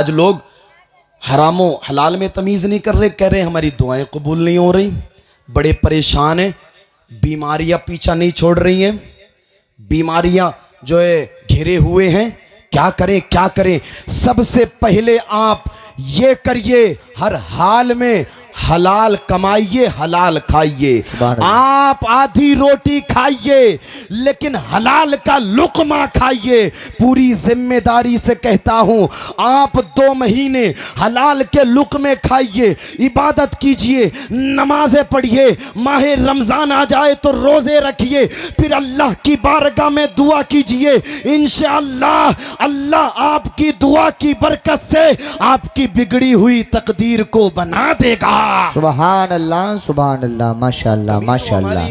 आज लोग हरामो हलाल में तमीज़ नहीं कर रहे, कह रहे हमारी दुआएं कबूल नहीं हो रही, बड़े परेशान हैं, बीमारियां पीछा नहीं छोड़ रही हैं, बीमारियां जो है घिरे हुए हैं, क्या करें क्या करें। सबसे पहले आप ये करिए, हर हाल में हलाल कमाइए, हलाल खाइए। आप आधी रोटी खाइए लेकिन हलाल का लुक़मा खाइए। पूरी जिम्मेदारी से कहता हूं, आप 2 महीने हलाल के लुक़मे खाइए, इबादत कीजिए, नमाजें पढ़िए, माह रमज़ान आ जाए तो रोज़े रखिए, फिर अल्लाह की बारगाह में दुआ कीजिए। इंशाअल्लाह अल्लाह आपकी दुआ की बरकत से आपकी बिगड़ी हुई तकदीर को बना देगा। सुभान अल्लाह, माशाअल्लाह माशाअल्लाह।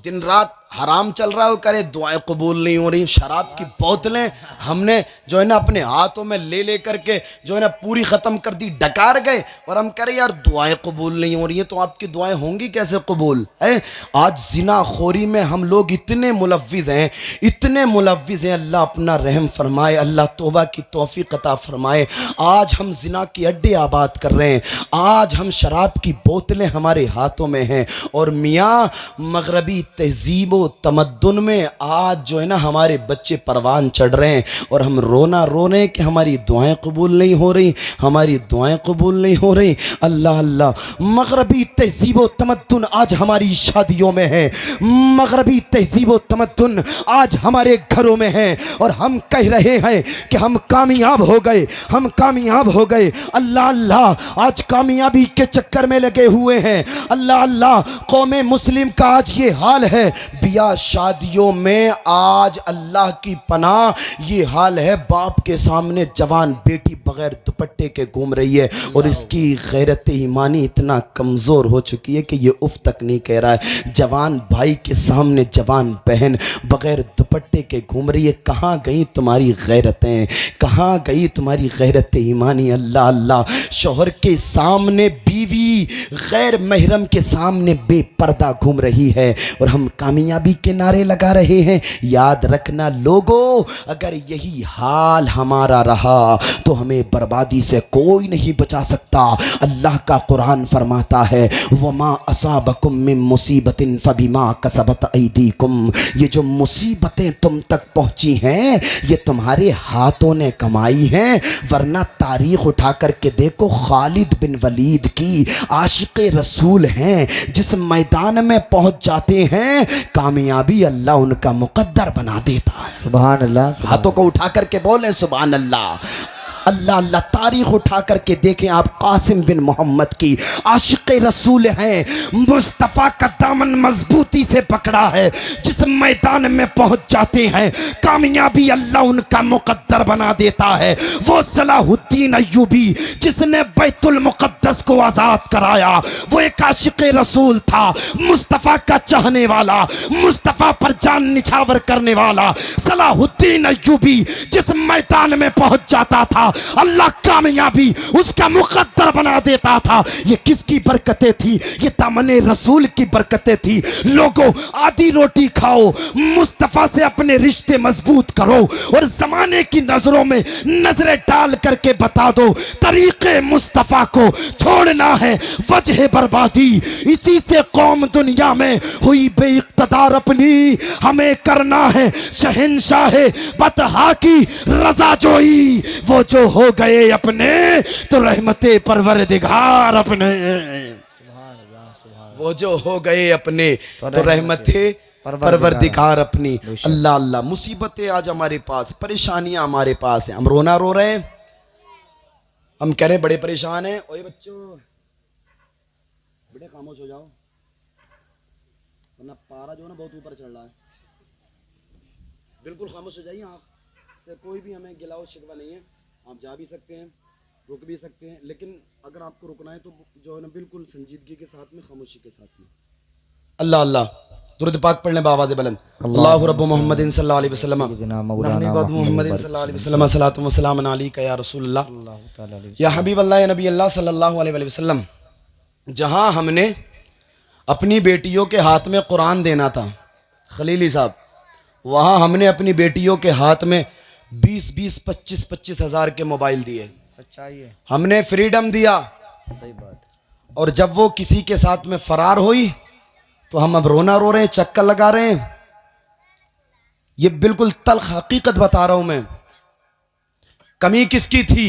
दिन रात हराम चल रहा हो, करे दुआएं कबूल नहीं हो रही। शराब की बोतलें हमने जो है ना अपने हाथों में ले ले करके जो है ना पूरी ख़त्म कर दी, डकार गए, और हम कह रहे यार दुआएं कबूल नहीं हो रही हैं, तो आपकी दुआएं होंगी कैसे कबूल है। आज जिना खोरी में हम लोग इतने मुलव्विज़ हैं, इतने मुलव्विज़ हैं। अल्लाह अपना रहम फरमाए, अल्लाह तौबा की तौफीक अता फरमाए। आज हम जिना की अड्डे आबाद कर रहे हैं, आज हम शराब की बोतलें हमारे हाथों में हैं, और मियाँ मगरबी तहजीब तमद्दुन में आज जो है ना हमारे बच्चे परवान चढ़ रहे हैं, और हम रोना रो रहे हैं कि हमारी दुआएं कबूल नहीं हो रही, हमारी दुआएं कबूल नहीं हो रही। अल्लाह अल्लाह, मगरबी तहजीब व तमद्दुन आज हमारी शादियों में है, मगरबी तहजीब व तमद्दुन आज हमारे घरों में है, और हम कह रहे हैं कि हम कामयाब हो गए, हम कामयाब हो गए। अल्लाह अल्लाह, आज कामयाबी के चक्कर में लगे हुए हैं। अल्लाह अल्लाह, कौमे मुस्लिम का आज ये हाल है। बिया शादियों में आज अल्लाह की पनाह ये हाल है, बाप के सामने जवान बेटी बगैर दुपट्टे के घूम रही है, और इसकी गैरत ईमानी इतना कमज़ोर हो चुकी है कि ये उफ तक नहीं कह रहा है। जवान भाई के सामने जवान बहन बगैर दुपट्टे के घूम रही है। कहाँ गई तुम्हारी गैरतें, कहाँ गई तुम्हारी गैरत ईमानी। अल्लाह अल्लाह, शौहर के सामने बीवी गैर महरम के सामने बेपर्दा घूम रही है, और हम कामयाबी के नारे लगा रहे हैं। याद रखना लोगों, अगर यही हाल हमारा रहा तो हमें बर्बादी से कोई नहीं बचा सकता। अल्लाह का कुरान फरमाता है, वमा असाबकुम मिन मुसीबतिन फबिमा कसबत ऐदीकुम, ये जो मुसीबतें तुम तक पहुंची हैं ये तुम्हारे हाथों ने कमाई हैं। वरना तारीख उठा करके देखो, खालिद बिन वलीद की आशिक़े रसूल हैं, जिस मैदान में पहुंच जाते हैं कामयाबी अल्लाह उनका मुकद्दर बना देता है। सुभान अल्लाह, हाथों को उठा करके बोले सुभान अल्लाह। अल्लाह अल्लाह, तारीख उठा करके देखें आप, कासिम बिन मोहम्मद की आशिक़े रसूल हैं, मुस्तफ़ा का दामन मजबूती से पकड़ा है, जिस मैदान में पहुंच जाते हैं कामयाबी अल्लाह उनका मुकद्दर बना देता है। वो सलाहुद्दीन अय्यूबी जिसने बैतुल मुक़द्दस को आज़ाद कराया, वो एक आशिक़े रसूल था, मुस्तफ़ा का चाहने वाला, मुस्तफ़ा पर जान निछावर करने वाला। सलाहुद्दीन अय्यूबी जिस मैदान में पहुंच जाता था अल्लाह कामयाबी उसका मुकद्दर बना देता था। ये किसकी बरकतें थी? ये दामने रसूल की बरकतें थी। लोगों, आधी रोटी खाओ, मुस्तफ़ा से अपने रिश्ते मजबूत करो, और ज़माने की नज़रों में नजरें डाल करके बता दो, तरीक़े मुस्तफ़ा को छोड़ना है वजह बर्बादी। इसी से कौम दुनिया में हुई बेइक़्तिदार अपनी, हमें करना है शहंशाह बतहा की रज़ा जोई। वो जो हो गए अपने तो रहमते परवरदिगार अपने, वो जो हो गए अपने तो रहमते परवरदिगार अपनी। अल्लाह अल्लाह, मुसीबतें आज हमारे पास, परेशानियां हमारे पास हैं, हम रोना रो रहे हैं, हम कह रहे हैं बड़े परेशान हैं। ओए बच्चों, बेटे खामोश हो जाओ, वरना पारा जो है ना बहुत ऊपर चढ़ रहा है। बिल्कुल खामोश हो जाइए, आपसे कोई भी हमें गिलाओ शिकवा नहीं है। आप जा भी सकते हैं, रुक भी सकते हैं, लेकिन अगर आपको रुकना है तो जो है ना बिल्कुल संजीदगी के साथ में, खामोशी के साथ में। अल्लाह अल्लाह, दुरूद पाक पढ़ लें बावाज़ बुलंद। अल्लाहु रब्बु मुहम्मदिन सल्लल्लाहु अलैहि वसल्लम, मुहम्मदिन सल्लल्लाहु अलैहि वसल्लम, सलातु व सलाम अलैका या रसूलल्लाह या हबीब अल्लाह या नबी अल्लाह सल्लल्लाहु अलैहि वसल्लम। जहाँ हमने अपनी बेटियों के हाथ में कुरान देना था खलीली साहब, वहाँ हमने अपनी बेटियों के हाथ में 20-20, 25-25 हजार के मोबाइल दिए, सच्चाई है, हमने फ्रीडम दिया। सही बात। और जब वो किसी के साथ में फरार हुई तो हम अब रोना रो रहे हैं, चक्कर लगा रहे हैं। ये बिल्कुल तल्ख हकीकत बता रहा हूं मैं। कमी किसकी थी?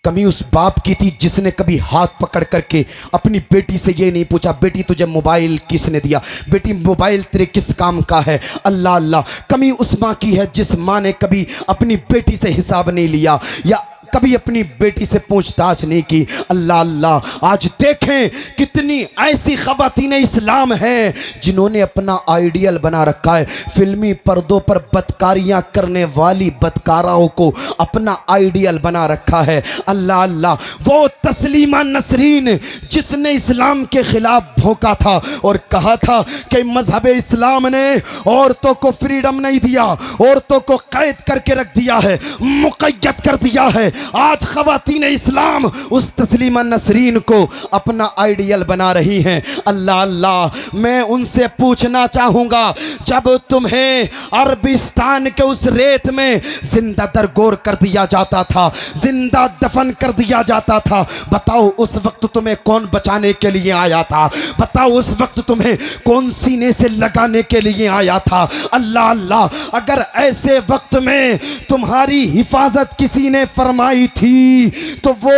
कमी उस बाप की थी जिसने कभी हाथ पकड़ करके अपनी बेटी से ये नहीं पूछा, बेटी तुझे मोबाइल किसने दिया, बेटी मोबाइल तेरे किस काम का है। अल्लाह अल्लाह। कमी उस माँ की है जिस माँ ने कभी अपनी बेटी से हिसाब नहीं लिया या कभी अपनी बेटी से पूछताछ नहीं की। अल्लाह अल्लाह। आज देखें कितनी ऐसी ख़वातीन इस्लाम हैं जिन्होंने अपना आइडियल बना रखा है। फिल्मी पर्दों पर बदकारियां करने वाली बदकाराओं को अपना आइडियल बना रखा है। अल्लाह अल्लाह। वो तस्लीमा नसरीन जिसने इस्लाम के खिलाफ भौंका था और कहा था कि मजहब इस्लाम ने औरतों को फ्रीडम नहीं दिया, औरतों को कैद करके रख दिया है, मुक़य्यद कर दिया है। आज ख़वातीन इस्लाम उस तस्लीमा नसरीन को अपना आइडियल बना रही हैं। अल्लाह अल्लाह। मैं उनसे पूछना चाहूँगा, जब तुम्हें अरबिस्तान के उस रेत में जिंदा दरगोर कर दिया जाता था, जिंदा दफन कर दिया जाता था, बताओ उस वक्त तुम्हें कौन बचाने के लिए आया था? बताओ उस वक्त तुम्हें कौन सीने से लगाने के लिए आया था? अल्लाह अल्लाह। अगर ऐसे वक्त में तुम्हारी हिफाजत किसी ने फरमाई थी तो वो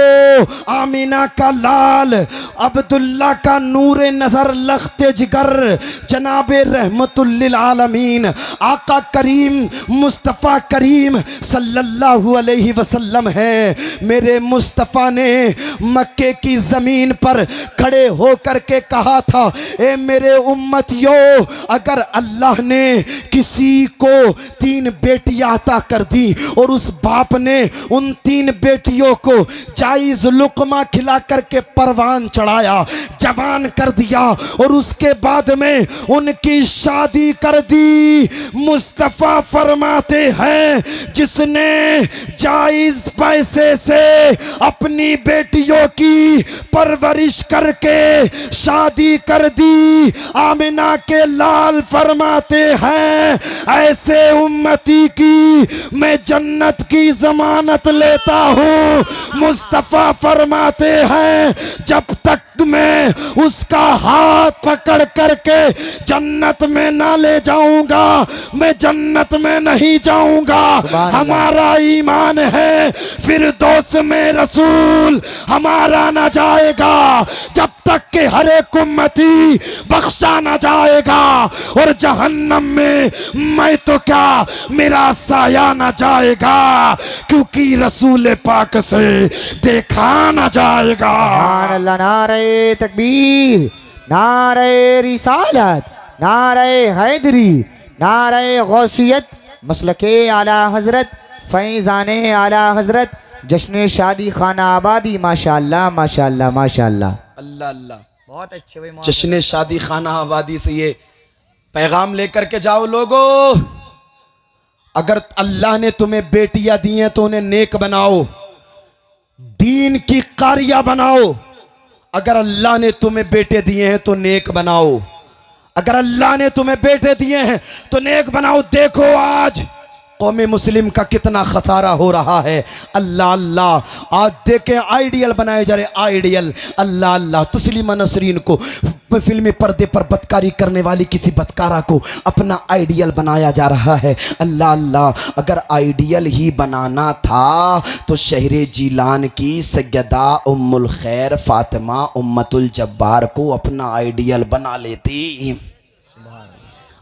आमीना का लाल, अब्दुल्ला का नूरे नजर, लख्ते जिगर, जनाबे रहमतुल लिल आलमीन, आका करीम मुस्तफ़ा करीम सल्लल्लाहु अलैहि वसल्लम है। मेरे मुस्तफ़ा ने मक्के की ज़मीन पर खड़े होकर के कहा था, ए मेरे उम्मतियों, अगर अल्लाह ने किसी को 3 बेटियां अता कर दी और उस बाप ने उन 3 बेटियों को जायज़ लुक़मा खिला करके परवान चढ़ाया, जवान कर दिया और उसके बाद में उनकी शादी कर दी, मुस्तफ़ा फरमाते हैं जिसने जायज़ पैसे से अपनी बेटियों की परवरिश करके शादी कर दी, आमिना के लाल फरमाते हैं ऐसे उम्मती की मैं जन्नत की ज़मानत लेता हूँ। मुस्तफ़ा फरमाते हैं जब तक मैं उसका हाथ पकड़ करके जन्नत में ना ले जाऊंगा मैं जन्नत में नहीं जाऊंगा। हमारा ईमान है फिरदौस में रसूल हमारा ना जाएगा जब तक कि हर एक उम्मती बख्शा ना जाएगा, और जहन्नम में मैं तो क्या मेरा साया ना जाएगा, क्योंकि रसूल पाक से देखा ना जाएगा। सुभान अल्लाह। नारे तकबीर, नारे रिसालत, नारे हैदरी, नारे गौसियत, मसलके आला हजरत, फैज़ाने आला हजरत, जश्न शादी खाना आबादी। माशाअल्लाह माशाअल्लाह माशाअल्लाह। अल्लाह अल्लाह। बहुत अच्छे भाई। जश्न शादी खाना आबादी से ये पैगाम लेकर के जाओ लोगों, अगर अल्लाह ने तुम्हें बेटियां दी हैं तो उन्हें नेक बनाओ, दीन की कारिया बनाओ। अगर अल्लाह ने तुम्हें बेटे दिए हैं तो नेक बनाओ, अगर अल्लाह ने तुम्हें बेटे दिए हैं तो नेक बनाओ। देखो आज कौम मुस्लिम का कितना खसारा हो रहा है। अल्लाह अल्लाह। आज देखें आइडियल बनाए जा रहे, आइडियल। अल्लाह अल्लाह। तस्लीमा नसरीन को फिल्मी पर्दे पर बदकारी करने वाली किसी बदकारा को अपना आइडियल बनाया जा रहा है। अल्लाह अल्लाह। अगर आइडियल ही बनाना था तो शहरे जीलान की सैयदा उम्मुल खैर फातिमा उम्मतुल जब्बार को अपना आइडियल बना लेती।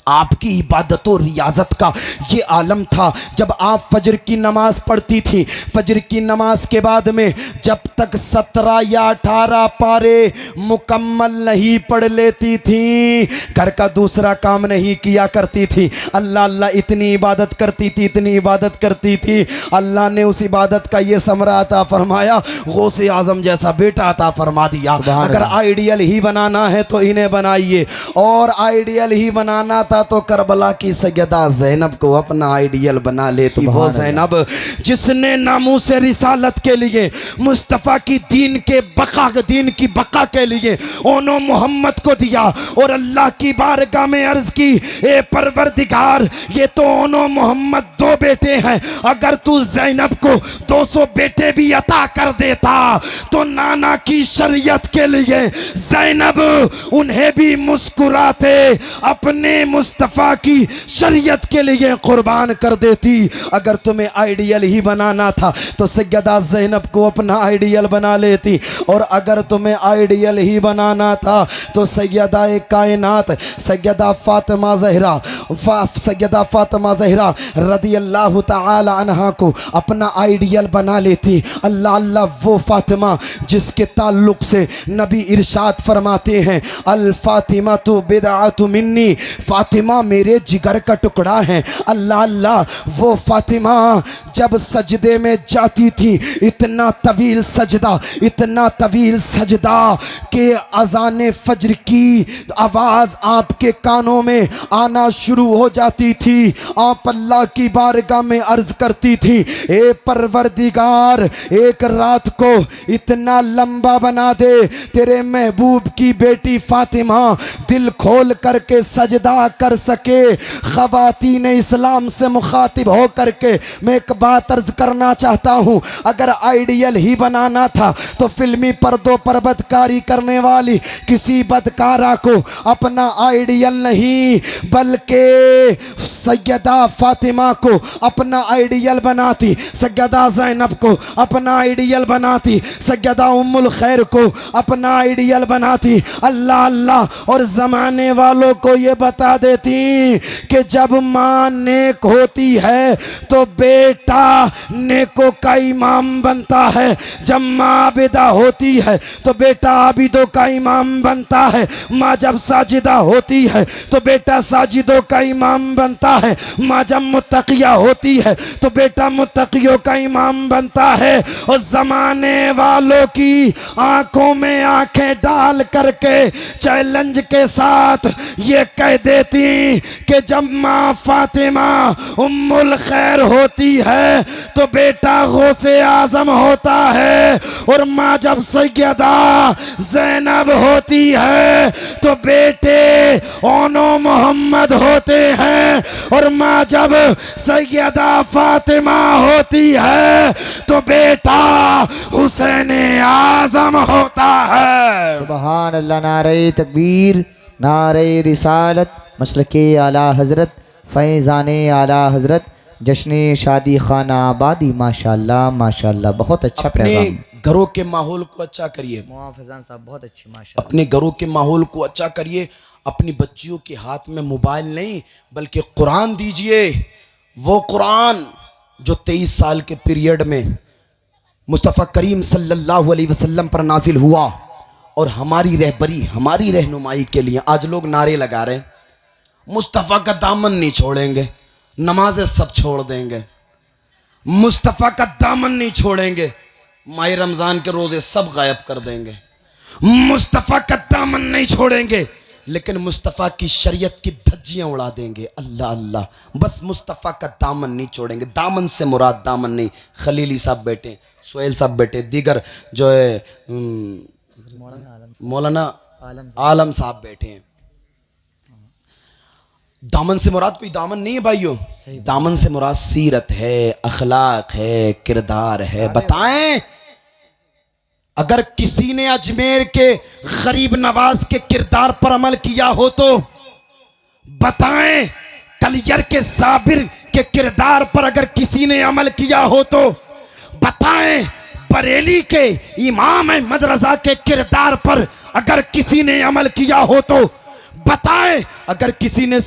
आपकी इबादत और रियाजत का ये आलम था। जब आप फजर की नमाज पढ़ती थी, फजर की नमाज के बाद में जब तक 17 या 18 पारे मुकम्मल नहीं पढ़ लेती थी, घर का दूसरा काम नहीं किया करती थी। अल्लाह अल्लाह इतनी इबादत करती थी, इतनी इबादत करती थी, अल्लाह ने उस इबादत का ये समरा अता फरमाया, गौसे आज़म जैसा बेटा अता फरमा दिया। अगर आइडियल ही बनाना है तो इन्हें बनाइए, और आइडियल ही बनाना था होता तो करबला की सैयदा ज़ैनब को अपना आइडियल बना लेती। वो ज़ैनब जिसने नामूस रिसालत के लिए, मुस्तफ़ा की दीन की बका के लिए ओनो मोहम्मद को दिया और अल्लाह की बारगाह में अर्ज की, ए परवरदिगार, ये तो ओनो मोहम्मद 2 बेटे हैं, अगर तू ज़ैनब को 200 बेटे भी अता कर देता तो नाना की शरीयत के लिए ज़ैनब उन्हें भी मुस्कुराते अपने मुस्तफ़ा की शरीयत के लिए कुर्बान कर देती। अगर तुम्हें आइडियल ही बनाना था तो सैयदा ज़ैनब को अपना आइडियल बना लेती, और अगर तुम्हें आइडियल ही बनाना था तो सैयदा कायनात सैयदा फातिमा ज़हरा रदी अल्लाह तआला अन्हा को अपना आइडियल बना लेती। अल्लाह अल्लाह, वो फातिमा जिसके ताल्लुक से नबी इरशाद फरमाते हैं, अल फातिमा तो बिदअतु मिन्नी, फातिमा मेरे जिगर का टुकड़ा है। अल्लाह अल्लाह, वो फातिमा जब सजदे में जाती थी, इतना तवील सजदा कि अज़ान फज्र की आवाज़ आपके कानों में आना शुरू हो जाती थी। आप अल्लाह की बारगाह में अर्ज करती थी, ए परवरदिगार, एक रात को इतना लंबा बना दे, तेरे महबूब की बेटी फातिमा दिल खोल करके सजदा कर सके। ख़वातीन इस्लाम से मुखातिब हो करके मैं एक बात अर्ज करना चाहता हूँ, अगर आइडियल ही बनाना था तो फिल्मी पर्दों पर बदकारी करने वाली किसी बदकारा को अपना आइडियल नहीं बल्कि सैयदा फातिमा को अपना आइडियल बनाती, सैयदा ज़ैनब को अपना आइडियल बनाती, सैयदा उम्मुल खैर को अपना आइडियल बनाती। अल्लाह अल्लाह, और ज़माने वालों को ये बता देती कि जब माँ नेक होती है तो बेटा नेकों का इमाम बनता है, जब माँ आबिदा होती है तो बेटा आबिदों का इमाम बनता है, माँ जब साजिदा होती है तो बेटा साजिदों का इमाम बनता है, माँ जब मुत्तकिया होती है तो बेटा मुत्तकियों का इमाम बनता है। और ज़माने वालों की आंखों में आंखें डाल करके चैलेंज के साथ ये कह देती कि जब माँ फातिमा उम्मुल खैर होती है तो बेटा गौसे आजम होता है, और माँ जब सैयदा ज़ैनब होती है तो बेटे ओनो मोहम्मद होते हैं, और माँ जब सैयदा फातिमा होती है तो बेटा हुसैन आजम होता है। सुबहान अल्लाह, नारे तकबीर, नारे रिसालत, मसलके आला हज़रत, फैज़ाने आला हज़रत, जश्न शादी खाना आबादी। माशाल्लाह माशाल्लाह, बहुत अच्छा अपने पैगाम। घरों के माहौल को अच्छा करिए, मुआफ़िज़ान साहब बहुत अच्छे माशाल्लाह। अपने घरों के माहौल को अच्छा करिए। अपनी बच्चियों के हाथ में मोबाइल नहीं बल्कि कुरान दीजिए, वो कुरान जो 23 साल के पीरियड में मुस्तफ़ा करीम सल्लल्लाहु अलैहि वसल्लम पर नाजिल हुआ, और हमारी रहबरी हमारी रहनुमाई के लिए आज लोग नारे लगा रहे हैं, मुस्तफ़ा का दामन नहीं छोड़ेंगे, नमाजें सब छोड़ देंगे, मुस्तफ़ा का दामन नहीं छोड़ेंगे, माह रमज़ान के रोज़े सब गायब कर देंगे, मुस्तफ़ा का दामन नहीं छोड़ेंगे, लेकिन मुस्तफ़ा की शरीयत की धज्जियाँ उड़ा देंगे। अल्लाह अल्लाह, बस मुस्तफ़ा का दामन नहीं छोड़ेंगे। दामन से मुराद दामन नहीं, खलीली साहब बैठे, सोहेल साहब बैठे, दीगर जो है मौलाना आलम साहब बैठे हैं। दामन से मुराद कोई दामन नहीं है भाइयों, दामन से मुराद सीरत है, अखलाक है, किरदार है। बताएं, अगर किसी ने अजमेर के गरीब नवाज के किरदार पर अमल किया हो तो बताएं, कलियर के साबिर के किरदार पर अगर किसी ने अमल किया हो तो बताएं, बरेली के इमाम अहमद रजा के किरदार पर अगर किसी ने अमल किया हो तो बताएं, अगर किसी ने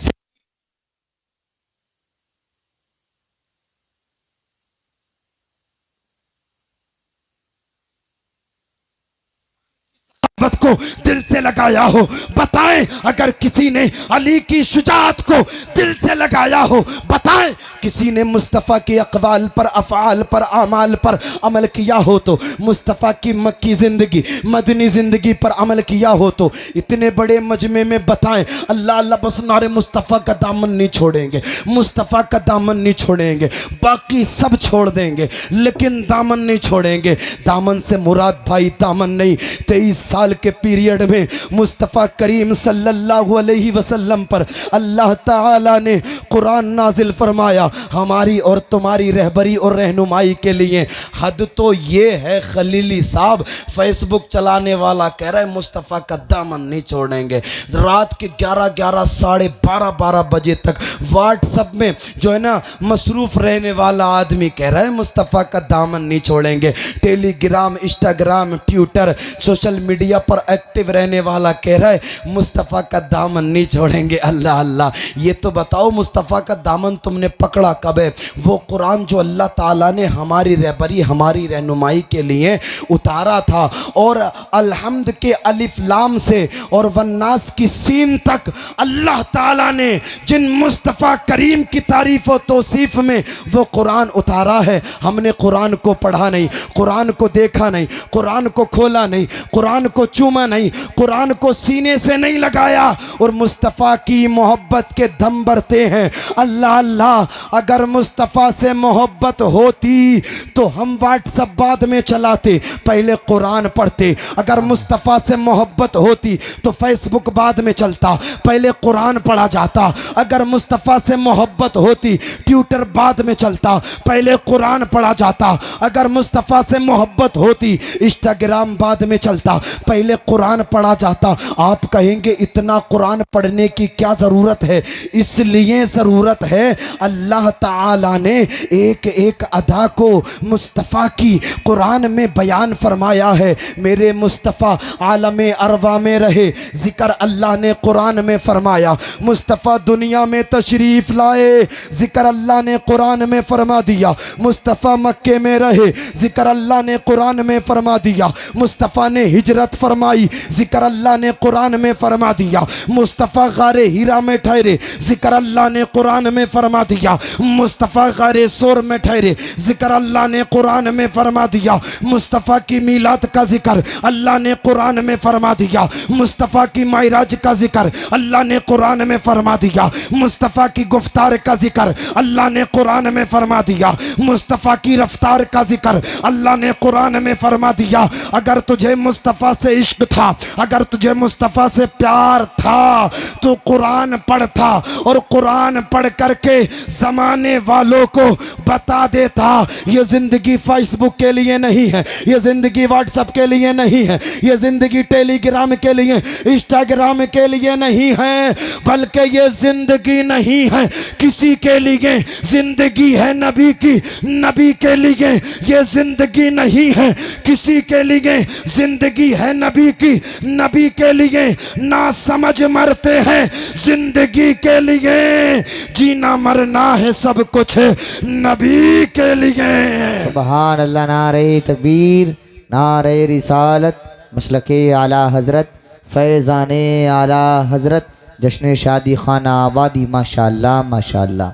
मोहब्बत को दिल से लगाया हो, बताएं अगर किसी ने अली की शुजाअत को दिल से लगाया हो, बताएं किसी ने मुस्तफ़ा के अक़वाल पर, अफ़आल पर, आमाल पर अमल किया हो तो, मुस्तफ़ा की मक्की ज़िंदगी, मदनी ज़िंदगी पर अमल किया हो तो, इतने बड़े मजमे में बताएं। अल्लाह अल्लाह बस नारे मुस्तफ़ा का दामन नहीं छोड़ेंगे, मुस्तफ़ा का दामन नहीं छोड़ेंगे, बाकी सब छोड़ देंगे लेकिन दामन नहीं छोड़ेंगे। दामन से मुराद भाई दामन नहीं, 23 साल के पीरियड में मुस्तफ़ा करीम सल्लल्लाहु अलैहि वसल्लम पर अल्लाह ताला ने कुरान नाजिल फरमाया हमारी और तुम्हारी रहबरी और रहनुमाई के लिए। हद तो ये है खलीली साहब, फेसबुक चलाने वाला कह रहा है मुस्तफ़ा का दामन नहीं छोड़ेंगे, रात के 11 साढ़े 12 बजे तक व्हाट्सएप में जो है ना मसरूफ़ रहने वाला आदमी कह रहा है मुस्तफ़ा का दामन नहीं छोड़ेंगे। Telegram, Instagram, Twitter, social media पर एक्टिव रहने वाला कह रहा है मुस्तफ़ा का दामन नहीं छोड़ेंगे। अल्लाह अल्लाह, ये तो बताओ मुस्तफ़ा का दामन तुमने पकड़ा कब है? वो कुरान जो अल्लाह ताला ने हमारी रहबरी, हमारी रहनुमाई के लिए उतारा था, और अलहम्द के अलिफ लाम से और वन्नास की सीन तक अल्लाह ताला ने जिन मुस्तफ़ा करीम की तारीफ़ और तौसीफ़ में वो कुरान उतारा है, हमने कुरान को पढ़ा नहीं, कुरान को देखा नहीं, कुरान को खोला नहीं, कुरान को चूमा नहीं, कुरान को सीने से नहीं लगाया और मुस्तफ़ा की मोहब्बत के दम भरते हैं। अल्लाह अल्लाह, अगर मुस्तफ़ा से मोहब्बत होती तो हम व्हाट्सएप बाद में चलाते, पहले कुरान पढ़ते। अगर मुस्तफ़ा से मोहब्बत होती तो फेसबुक बाद में चलता, पहले कुरान पढ़ा जाता। अगर मुस्तफ़ा से मोहब्बत होती ट्विटर बाद में चलता, पहले कुरान पढ़ा जाता। अगर मुस्तफ़ा से मोहब्बत होती इंस्टाग्राम बाद में चलता, पहले कुरान पढ़ा जाता। आप कहेंगे इतना कुरान पढ़ने की क्या ज़रूरत है? इसलिए ज़रूरत है अल्लाह ताला ने एक एक अदा को मुस्तफ़ा की कुरान में बयान फरमाया है। मेरे मुस्तफ़ा आलम अरवा में रहे, ज़िक्र अल्लाह ने कुरान में फरमाया। मुस्तफ़ा दुनिया में तशरीफ़ लाए, ज़िक्र अल्लाह ने कुरान में फरमा दिया। मुस्तफ़ा मक्के में रहे, ज़िक्र अल्लाह ने कुरान में फरमा दिया। मुस्तफ़ा ने हिजरत फरमाई, ज़िक्र अल्लाह ने कुरान में फरमा दिया। मुस्तफ़ा गारे हीरा में ठहरे, ज़िक्र अल्लाह ने कुरान में फरमा दिया। मुस्तफ़ा गारे सोर में ठहरे, ज़िक्र अल्लाह ने कुरान में फरमा दिया। मुस्तफ़ा की मीलाद का ज़िक्र अल्लाह ने कुरान में फरमा दिया। मुस्तफ़ा की मायराज का ज़िक्र अल्लाह ने कुरान में फरमा दिया। मुस्तफ़ा की गुफ्तार का ज़िक्र अल्लाह ने कुरान में फरमा दिया। मुस्तफ़ा की रफ्तार का ज़िक्र अल्लाह ने कुरान में फरमा दिया। अगर तुझे मुस्तफ़ा से इश्क था, अगर तुझे मुस्तफ़ा से प्यार था तो कुरान पढ़ता और कुरान पढ़ करके ज़माने वालों को बता देता ये ज़िंदगी फेसबुक के लिए नहीं है, ये ज़िंदगी व्हाट्सएप के लिए नहीं है, ये ज़िंदगी टेलीग्राम के लिए, इंस्टाग्राम के लिए नहीं है, बल्कि ये ज़िंदगी नहीं है किसी के लिए, ज़िंदगी है नबी की, नबी के लिए। ये ज़िंदगी नहीं है किसी के लिए, ज़िंदगी है नबी की, नबी के लिए। ना समझ मरते हैं ज़िंदगी के लिए, जीना मरना है सब कुछ नबी के लिए। सुबहान अल्लाह, नारे तकबीर, नारे रिसालत, मसलके आला हज़रत, फैज़ाने आला हज़रत, जश्न शादी खाना आबादी, माशाअल्लाह माशाअल्लाह।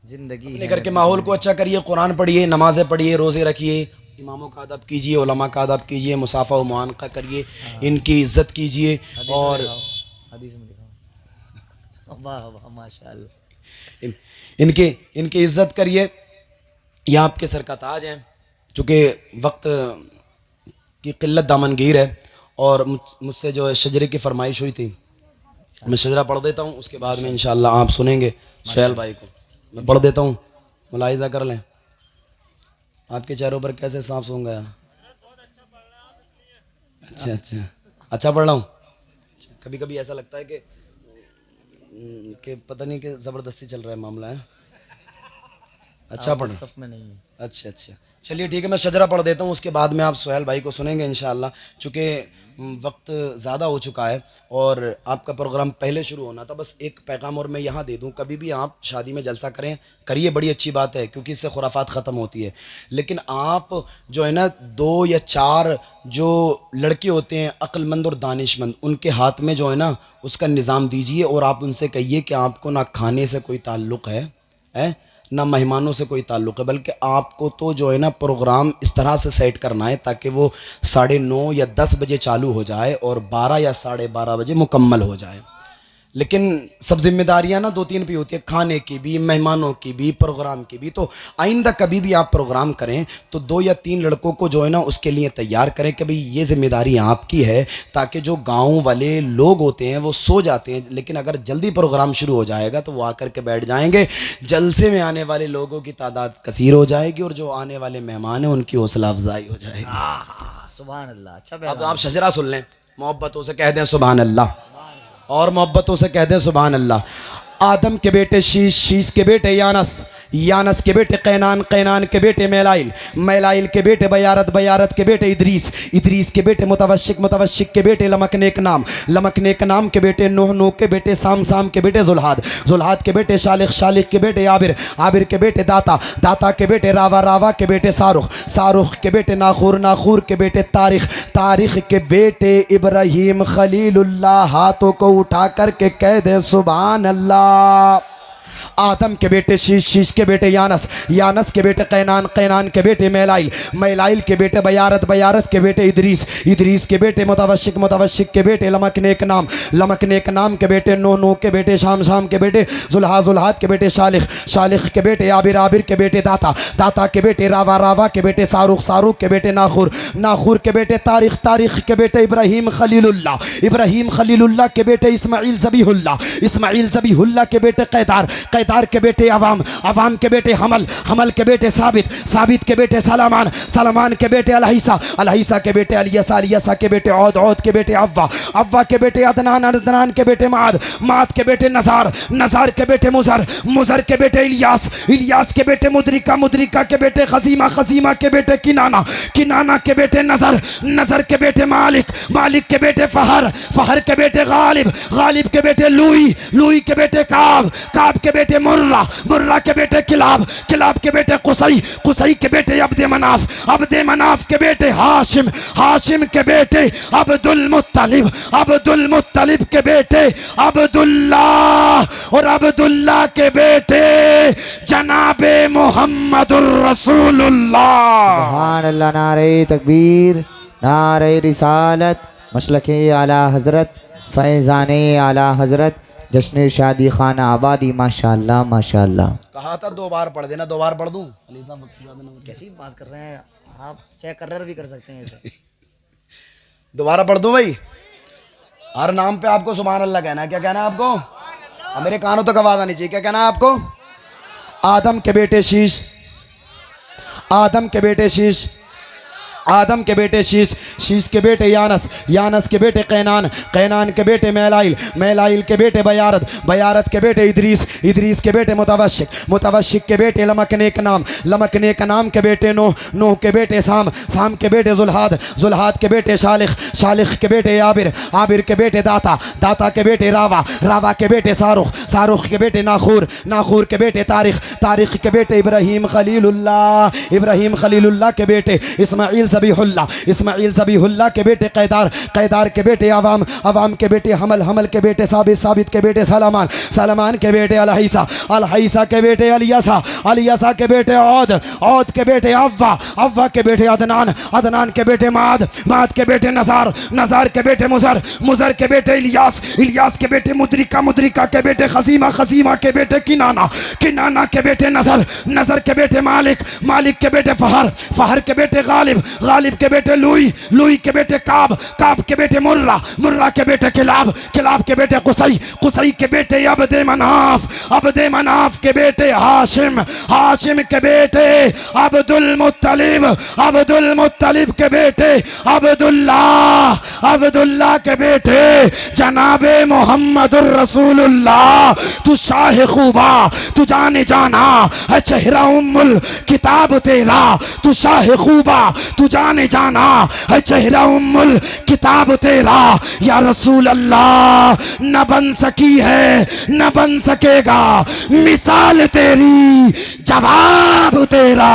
ज़िंदगी अपने घर के माहौल को अच्छा करिए, कुरान पढ़िए, नमाज़ें पढ़िए, रोज़े रखिए, इमामों का अदब कीजिए, उलमा का अदब कीजिए, मुसाफ़ा व मुआनक़ा करिए, इनकी इज़्ज़त कीजिए और हदीस में दिखाओ। वाह वाह माशाअल्लाह। इनकी इज़्ज़त करिए। ये आपके सर का ताज हैं। चूँकि वक्त की किल्लत दामनगीर है और मुझसे जो शजरे की फरमाइश हुई थी, मैं शजरा पढ़ देता हूँ, उसके बाद में इंशाअल्लाह आप सुनेंगे सुहेल भाई को। मैं पढ़ देता हूँ, मुलाहिज़ा कर लें। आपके चेहरों पर कैसे सांप सूंघ गया? अच्छा पढ़ रहा हूँ। कभी कभी ऐसा लगता है कि पता नहीं कि ज़बरदस्ती चल रहा है मामला है। अच्छा पढ़, सफ में नहीं है। अच्छा चलिए ठीक है, मैं शजरा पढ़ देता हूँ, उसके बाद में आप सुहेल भाई को सुनेंगे इंशाअल्लाह। चूँकि वक्त ज़्यादा हो चुका है और आपका प्रोग्राम पहले शुरू होना था। बस एक पैगाम और मैं यहाँ दे दूँ, कभी भी आप शादी में जलसा करें, करिए, बड़ी अच्छी बात है क्योंकि इससे खुराफात ख़त्म होती है। लेकिन आप जो है ना 2 या 4 जो लड़के होते हैं अक्लमंद और दानिशमंद, उनके हाथ में जो है ना उसका निज़ाम दीजिए और आप उनसे कहिए कि आपको ना खाने से कोई ताल्लुक़ है ना मेहमानों से कोई ताल्लुक़ है, बल्कि आपको तो जो है ना प्रोग्राम इस तरह से सेट करना है ताकि वो 9:30 या 10 बजे चालू हो जाए और 12 या 12:30 बजे मुकम्मल हो जाए। लेकिन सब जिम्मेदारियां ना 2-3 भी होती है, खाने की भी, मेहमानों की भी, प्रोग्राम की भी। तो आइंदा कभी भी आप प्रोग्राम करें तो 2 या 3 लड़कों को जो है ना उसके लिए तैयार करें कि भाई ये जिम्मेदारी आपकी है, ताकि जो गांव वाले लोग होते हैं वो सो जाते हैं, लेकिन अगर जल्दी प्रोग्राम शुरू हो जाएगा तो वो आकर के बैठ जाएंगे। जलसे में आने वाले लोगों की तादाद कसीर हो जाएगी और जो आने वाले मेहमान हैं उनकी हौसला अफजाई हो जाएगी। सुभान अल्लाह। अच्छा अब आप शजरा सुन लें, मोहब्बतों से कह दें सुभान अल्लाह, और मोहब्बतों से कह दें सुभान अल्लाह। आदम के बेटे शीश, शीश के बेटे यानस, यानस के बेटे कैनान, कैनान के बेटे मैलाइल, मैलाइल के बेटे बयारत, बयारत के बेटे इदरीस, इदरीस के बेटे मुतवशिक, मुतवशिक के बेटे लमकनेक नाम, लमकनेक नाम के बेटे नूह, नूह के बेटे साम, साम के बेटे जुल्हाद, जुल्हाद के बेटे शालिख, शालिख के बेटे आबिर, आबिर के बेटे दाता, दाता के बेटे रावा, रावा के बेटे सारुख, सारुख के बेटे नाखूर, नाखूर के बेटे तारिख, तारिख के बेटे इब्राहीम खलीलुल्लाह। हाथों को उठा करके कह दे सुभान अल्लाह। आदम के बेटे शीश, शीश के बेटे यानस, यानस के बेटे कैनान, कैनान के बेटे मैलाइल, मैलाइल के बेटे बयारत, बयारत के बेटे इदरीस, इदरीस के बेटे मुतवशिक, मुतवशिक के बेटे लमकनेक नाम, लमकनेक नाम के बेटे नूह, नूह के बेटे शाम, शाम के बेटे जुल्हा, जुल्हाद के बेटे शालिख, शालिख के बेटे आबिर, आबिर के बेटे दाता, दाता के बेटे रावा, रावा के बेटे सारुख, सारुख के बेटे नाखूर, नाखूर के बेटे तारिख, तारिख के बेटे इब्राहीम खलीलुल्लाह, इब्राहीम खलीलुल्लाह के बेटे इस्माइल ज़बीहुल्लाह, इस्माइल ज़बीहुल्लाह के बेटे कैदार, कैदार के बेटे अवाम, अवाम के बेटे हमल, हमल के बेटे साबित, साबित के बेटे सलामान, सलामान के बेटे अलहिसा, अलहिसा के बेटे अलियसा, अलियसा के बेटे औद, औद के बेटे अव्वा, अव्वा के बेटे अदनान, अदनान के बेटे माद, माद के बेटे नज़ार, नज़ार के बेटे मुज़र, मुज़र के बेटे इलियास, इलियास के बेटे मुद्रिका, मुद्रिका के बेटे खजीमा, खजीमा के बेटे किनाना, किनाना के बेटे नज़र, नज़र के बेटे मालिक, मालिक के बेटे फहर, फहर के बेटे गालिब, गालिब के बेटे लुई, लुई के बेटे काब, काब के बेटे मुर्रा, मुर्रा के बेटे किलाब, किलाब के बेटे कुसई, कुसई के बेटे अब्दे मनाफ, अब्दे मनाफ के बेटे हाशिम, हाशिम के बेटे अब्दुल मुत्तलिब, अब्दुल मुत्तलिब के बेटे अब्दुल्लाह और अब्दुल्लाह के बेटे जनाबे मोहम्मदुर रसूलुल्लाह। सुभान अल्लाह। नारे तकबीर, नारे रिसालत, मसलके आला हज़रत, फैज़ाने आला हज़रत, जश्न शादी खाना आबादी, माशाअल्लाह माशाअल्लाह। कहा था 2 बार पढ़ देना, 2 बार पढ़ दूं? कैसी बात कर रहे हैं आप, चेक कर्रर भी कर सकते हैं इसे। दोबारा पढ़ दूं भाई? हर नाम पे आपको सुभान अल्लाह कहना है। क्या कहना है आपको? अब मेरे कानों तक आवाज आनी चाहिए। क्या कहना है आपको? आदम के बेटे शीश, आदम के बेटे शीश, आदम के बेटे शीश, शीश के बेटे यानस, यानस के बेटे कैनान, कैनान के बेटे मैलाइल, मैलाइल के बेटे बयारत, बयारत के बेटे इदरीस, इदरीस के बेटे मुतवशिक, मुतवशिक के बेटे लमकनेक नाम, लमकनेक नाम के बेटे नूह, नूह के बेटे साम, साम के बेटे जुल्हाद, जुल्हाद के बेटे शालिख, शालिख के बेटे आबिर, आबिर के बेटे दाता, दाता के बेटे रावा, रावा के बेटे सारुख, सारुख के बेटे नाखूर, नाखूर के बेटे तारिख, तारिख के बेटे इब्राहीम खलीलुल्लाह, इब्राहीम खलीलुल्लाह के बेटे इस्माइल ज़बीहुल्लाह, इस्माइल ज़बीहुल्लाह के बेटे कैदार, कैदार के बेटे अवाम, अवाम के बेटे हमल, हमल के बेटे साबित, साबित के बेटे सलामान, सलामान के बेटे अलहिसा, अलहिसा के बेटे अलियसा, अलियसा के बेटे औद, औद के बेटे अव्वा, अव्वा के बेटे अदनान, अदनान के बेटे माद, माद के बेटे नज़ार, नज़ार के बेटे मुज़र, मुज़र के बेटे इलियास, इलियास के बेटे मुद्रिका, मुद्रिका के बेटे खजीमा, खजीमा के बेटे किनाना, किनाना के बेटे नज़र, नज़र के बेटे मालिक, मालिक के बेटे फहर, फहर के बेटे गालिब, गालिब के बेटे लुई, लुई के बेटे काब, काब के बेटे मुर्रा, मुर्रा के बेटे किलाब, किलाब के बेटे कुसई, कुसई के बेटे अब्दे मनाफ, अब्दे मनाफ के बेटे हाशिम, हाशिम के बेटे अब्दुल मुत्तलिब, अब्दुल मुत्तलिब के बेटे अब्दुल्लाह, अब्दुल्लाह के बेटे जनाबे मोहम्मदुर रसूलुल्लाह। तू शाह खूबा, तू जाने जाना है चेहरा उम्मुल किताब तेरा, तू शाह खूबा, तू जाने जाना है चेहरा उम्मुल किताब तेरा या रसूल अल्लाह, न बन सकी है न बन सकेगा मिसाल तेरी जवाब तेरा।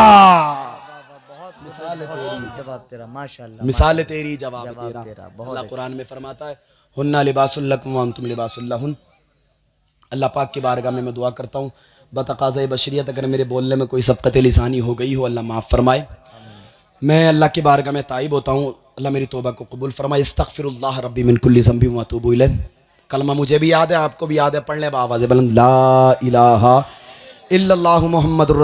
जवाब तेरा माशाल्लाह, मिसाल तेरी जवाब तेरा, तेरा। बहुत अल्लाह कुरान में फरमाता है हुन्ना लिबासुल लकुम व अंतुम लिबासुल लहुन। अल्लाह पाक की बारगाह में मैं दुआ करता हूँ बतक़ाज़े बशरियत अगर मेरे बोलने में कोई सबक़त लिसानी हो गई हो अल्लाह माफ़ फरमाए। मैं अल्लाह की बारगाह में ताइब होता हूँ, अल्लाह मेरी तौबा को कबूल फरमाए। इस्तग़फिरुल्लाह रब्बी मिन कुल्लि ज़ंबि व अतूबु इलैह। कलमा मुझे भी याद है, आपको भी याद है, पढ़ ले बावाज़े बुलंद ला इलाहा इल्लल्लाहु मुहम्मदुर रसूलुल्लाह।